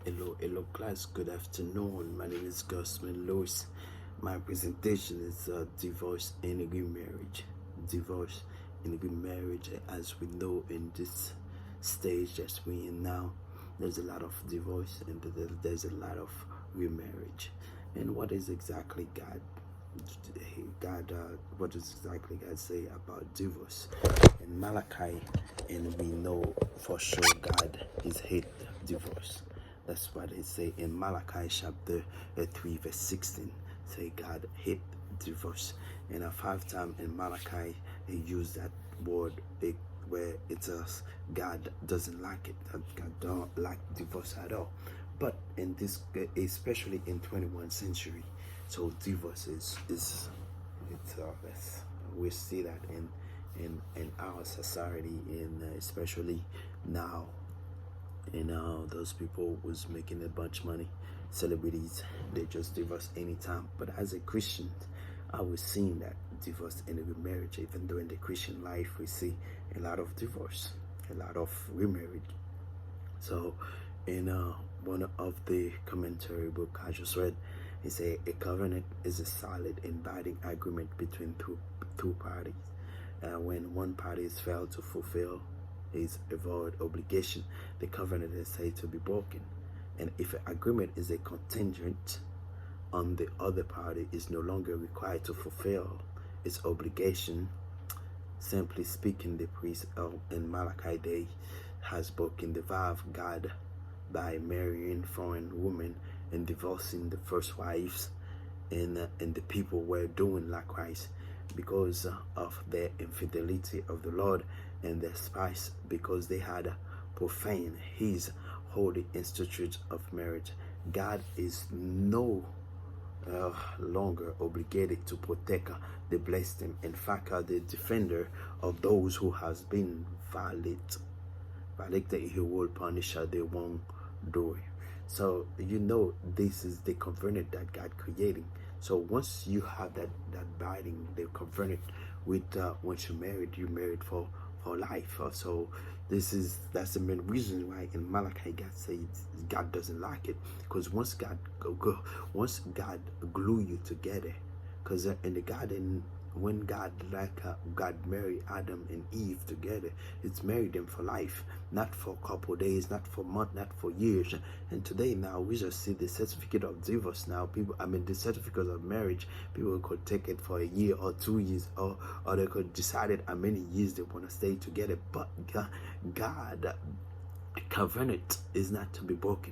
Hello class, good afternoon. My name is Gusman Lewis. My presentation is divorce and a remarriage. Divorce and a remarriage. As we know, in this stage that we're in now, there's a lot of divorce and there's a lot of remarriage. And what is exactly what does exactly God say about divorce? In Malachi, and we know for sure God is hate divorce. That's what it say in Malachi chapter 3 verse 16. Say God hate divorce. And 5 times in Malachi he used that word where it says God doesn't like it. God don't like divorce at all. But in this, especially in 21st century, so divorce is it's we see that in our society, in especially now, those people who's making a bunch of money, celebrities, they just divorce anytime. But as a Christian, I was seeing that divorce and remarriage. Even though in the Christian life we see a lot of divorce, a lot of remarriage. So in one of the commentary book I just read, he said a covenant is a solid and binding agreement between two parties. When one party is failed to fulfill his avowed obligation, the covenant is said to be broken. And if an agreement is a contingent on the other party is no longer required to fulfill its obligation, simply speaking, the priest in Malachi Day has broken the vow of God by marrying foreign women and divorcing the first wives, and the people were doing likewise because of their infidelity of the Lord and their spies, because they had profaned his holy institute of marriage. God is no longer obligated to protect the blessed. In fact, the defender of those who has been violated, he will punish the wrongdoer. So this is the covenant that God creating. So once you have that binding, the covenant with once you're married for life. So that's the main reason why in Malachi God says God doesn't like it, because once God glue you together, because in the garden, when God married Adam and Eve together, it's married them for life, not for a couple of days, not for months, not for years. And today now we just see the certificate of divorce. Now the certificate of marriage, people could take it for a year or 2 years, or they could decide how many years they want to stay together. But God covenant is not to be broken.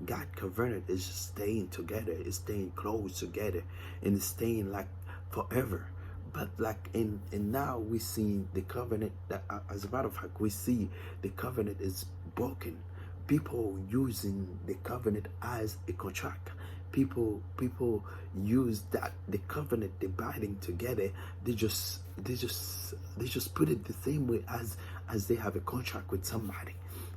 God covenant is just staying together, is staying close together, and it's staying like forever. But like in now we see the covenant that, as a matter of fact, we see the covenant is broken. People using the covenant as a contract. People use that the covenant, the binding together. They just put it the same way as they have a contract with somebody.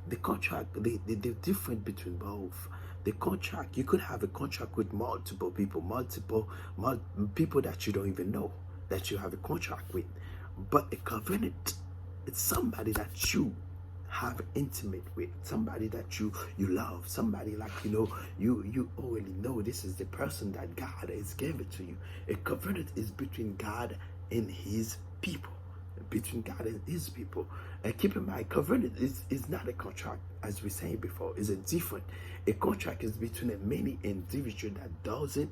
The contract, the difference between both. The contract, you could have a contract with multiple people that you don't even know that you have a contract with. But a covenant, it's somebody that you have intimate with, somebody that you love, somebody like you already know this is the person that God has given to you. A covenant is between God and his people. Between God and his people. And keep in mind, covenant is not a contract, as we said before. It's a different. A contract is between a many individual that doesn't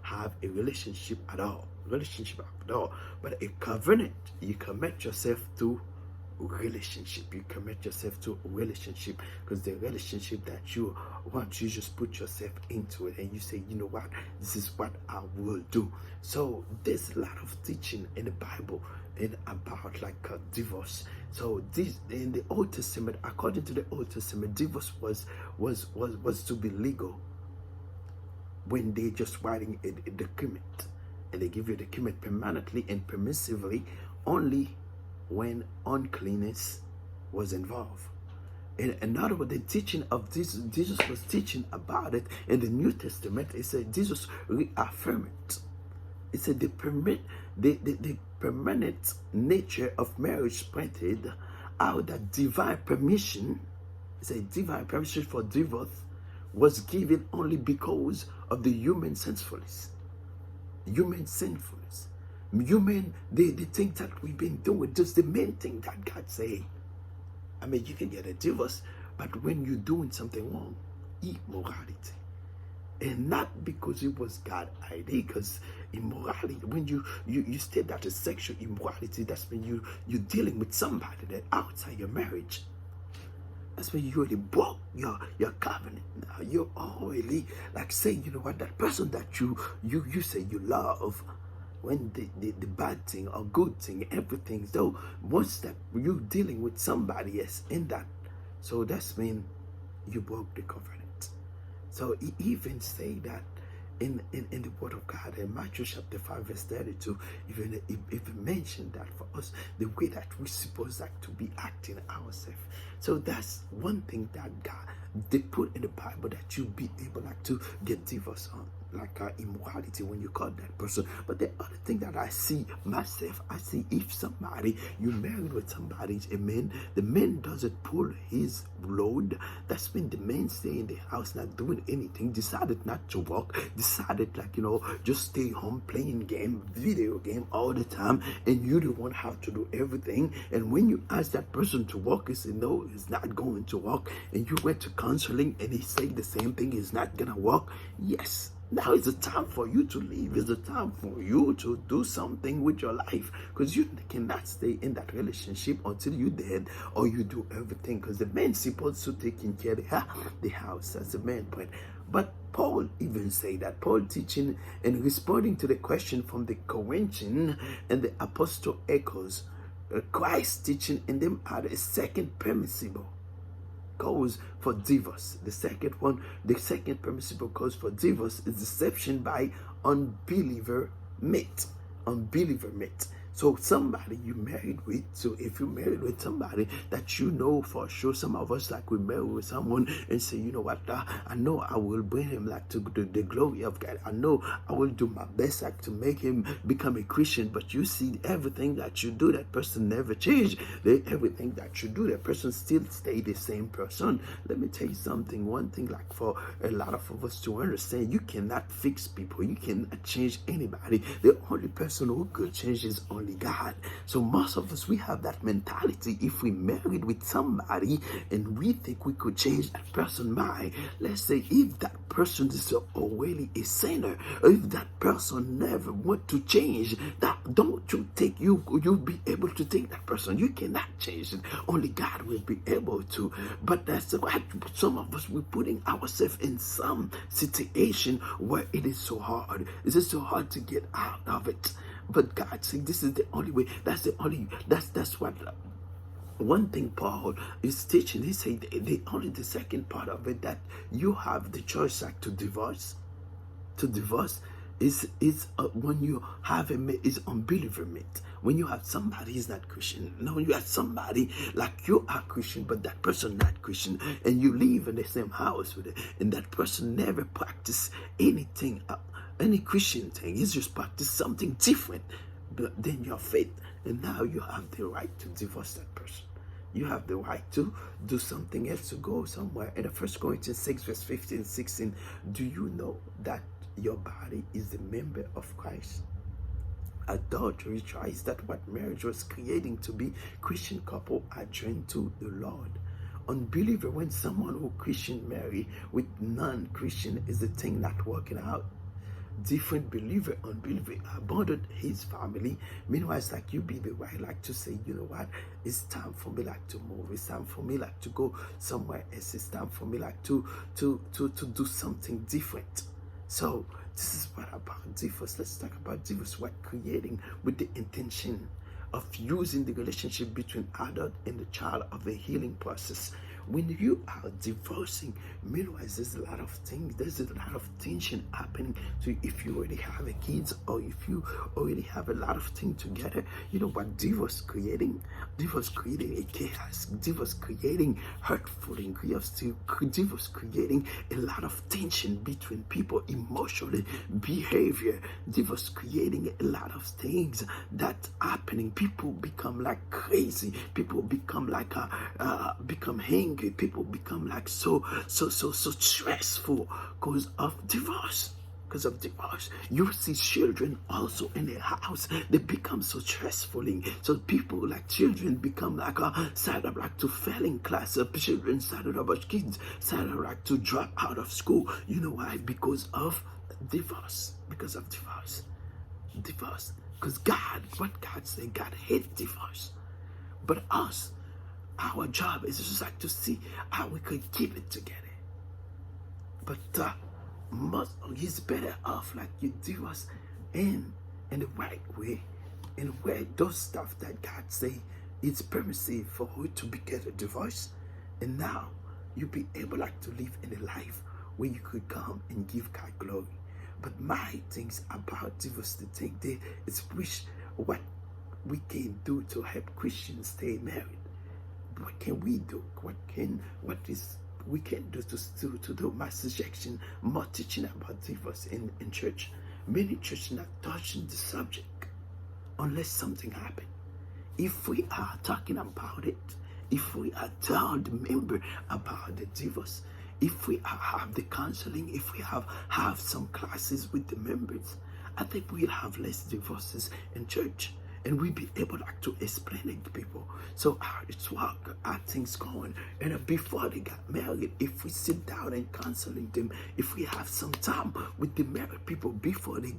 have a relationship at all. But a covenant, you commit yourself to relationship. You commit yourself to a relationship, because the relationship that you want, you just put yourself into it and you say, you know what, this is what I will do. So there's a lot of teaching in the Bible about like divorce. So this in the Old Testament, according to the Old Testament, divorce was to be legal when they just writing a document, and they give you a document permanently and permissively only when uncleanness was involved. In other words, the teaching of Jesus was teaching about it in the New Testament. It said Jesus reaffirmed it. It said the permanent nature of marriage pointed out that divine permission. It's a divine permission for divorce was given only because of the human sinfulness. Human sinfulness. Human, the things that we've been doing, just the main thing that God say. I mean, you can get a divorce, but when you're doing something wrong, immorality. And not because it was God's idea, because immorality, when you state that as sexual immorality, that's when you're dealing with somebody that outside your marriage. That's when you already broke your covenant. Now you're already like saying, you know what, that person that you say you love, when the bad thing or good thing, everything, so once that you're dealing with somebody else in that, so that's when you broke the covenant. So he even say that in the word of God in Matthew chapter 5 verse 32, even if mentioned that for us, the way that we're supposed to be acting ourselves. So that's one thing that God they put in the Bible, that you be able to get divorced on, like immorality when you call that person. But the other thing that I see myself, I see if somebody, you married with somebody, a man, the man doesn't pull his load, that's when the man stay in the house not doing anything, decided not to work, decided just stay home playing video game all the time, and you don't want to have to do everything. And when you ask that person to work, he said no, he's not going to work, and you went to counseling and he said the same thing, is not gonna work. Yes, now is the time for you to leave. It's the time for you to do something with your life, because you cannot stay in that relationship until you're dead or you do everything, because the man's supposed to take care of the house. That's the main point. But Paul even say that, Paul teaching and responding to the question from the Corinthian and the apostle echoes Christ teaching in them are the second permissible cause for divorce. The second permissible cause for divorce is deception by unbeliever mate. So somebody you married with, so if you married with somebody that you know for sure, some of us we married with someone and say, you know what, I know I will bring him to the glory of God. I know I will do my best to make him become a Christian, but you see everything that you do, that person never changed. Everything that you do, that person still stay the same person. Let me tell you something, one thing for a lot of us to understand, you cannot fix people, you cannot change anybody. The only person who could change is only God. So most of us, we have that mentality. If we married with somebody and we think we could change that person's mind, let's say if that person is already a sinner, or if that person never want to change, that don't you think you'll be able to take that person? You cannot change it. Only God will be able to. But that's why some of us, we're putting ourselves in some situation where it is so hard. It is so hard to get out of it. But God said this is the only way. That's what one thing Paul is teaching. He said the second part of it, that you have the choice to divorce. To divorce is when you have is unbeliever mate. When you have somebody is not Christian. No, when you have somebody like you are Christian, but that person not Christian, and you live in the same house with it, and that person never practice anything, any Christian thing. He's just practice something different than your faith, and now you have the right to divorce that person. You have the right to do something else, to go somewhere. In the 1 Corinthians 6 verse 15 and 16, do you know that your body is the member of Christ? Adultery tries that what marriage was creating to be Christian couple are joined to the Lord. Unbeliever, when someone who Christian marry with non-Christian, is the thing not working out. Different believer, unbeliever abandoned his family. Meanwhile, it's you be the right to say, you know what, it's time for me to move. It's time for me to go somewhere else. It's time for me to do something different. So this is what about divorce. Let's talk about divorce. What creating with the intention of using the relationship between adult and the child of the healing process. When you are divorcing, meanwhile, there's a lot of things, there's a lot of tension happening. So if you already have a kids, or if you already have a lot of things together, you know what divorce creating? Divorce creating a chaos, divorce creating hurtful, divorce creating a lot of tension between people, emotionally, behavior, divorce creating a lot of things that happening. People become crazy, people become become angry, people become like so stressful because of divorce. Because of divorce, you see children also in the house, they become so stressful. So people like children become like a side of like to fail in class. Children started about kids started like to drop out of school. You know why? Because of divorce. Because of divorce. Divorce. Because what God said, God hates divorce. But us, our job is just like to see how we could keep it together. But he's better off like you divorce in the right way, and where those stuff that God say it's permissive for you to get a divorce, and now you be able like to live in a life where you could come and give God glory. But my things about divorce, the thing there is what we can do to help Christians stay married. What can we do? We can do to do my suggestion, more teaching about divorce in church. Many churches not touching the subject unless something happened. If we are talking about it, if we are telling the member about the divorce, if we have the counseling, if we have some classes with the members, I think we'll have less divorces in church. And we be able like, to explain it to people. So how it's work, how things going. And before they got married, if we sit down and counseling them, if we have some time with the married people before they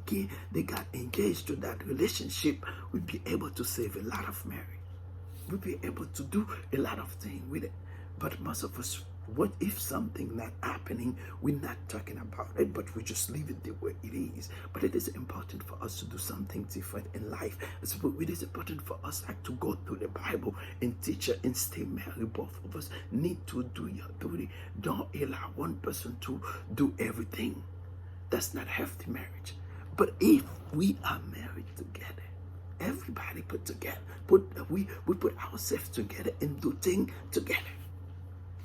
got engaged to that relationship, we'd be able to save a lot of marriage. We'd be able to do a lot of things with it. But most of us, what if something not happening? We're not talking about it, but we just leave it the way it is. But it is important for us to do something different in life. It is important for us like to go through the Bible and teach it and stay married. Both of us need to do your duty. Don't allow one person to do everything. That's not healthy marriage. But if we are married together, everybody we put ourselves together and do things together.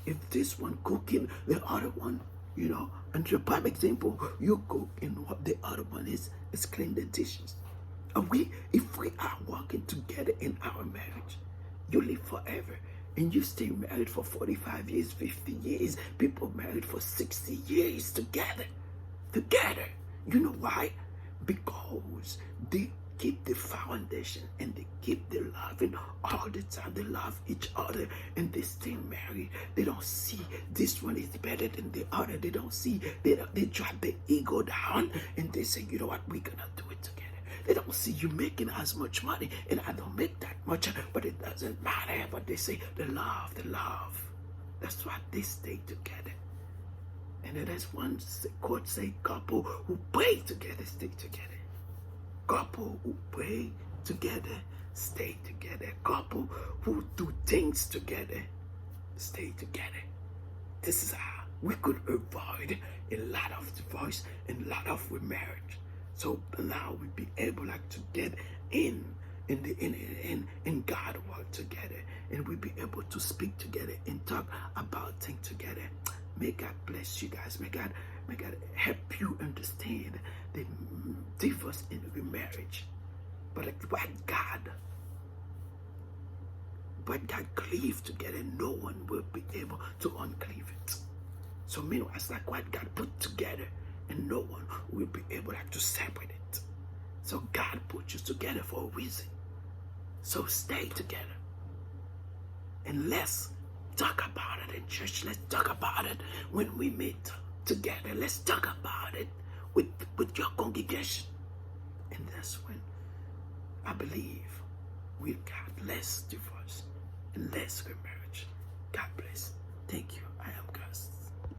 If this one cooking, the other one, and the prime example, you cook and what the other one is clean the dishes. If we are working together in our marriage, you live forever. And you stay married for 45 years, 50 years. People married for 60 years together. You know why? Because they keep the foundation and they keep the loving all the time. They love each other and they stay married. They don't see this one is better than the other. They don't see, they drop the ego down and they say, you know what, we're gonna do it together. They don't see you making as much money and I don't make that much, but it doesn't matter. But they say the love. That's why they stay together. And then there's one quote say, couple who pray together stay together. Couple who pray together, stay together. Couple who do things together, stay together. This is how we could avoid a lot of divorce and a lot of remarriage. So now we'd be able like to get in God work together, and we'll be able to speak together and talk about things together. May God bless you guys. May God help you understand the divorce and remarriage. But what God cleave together, no one will be able to uncleave it. So meanwhile, it's like what God put together, and no one will be able to separate it. So God put you together for a reason. So stay together. And let's talk about it in church. Let's talk about it when we meet together. Let's talk about it with your congregation. And that's when I believe we've got less divorce and less remarriage. God bless. Thank you. I am God.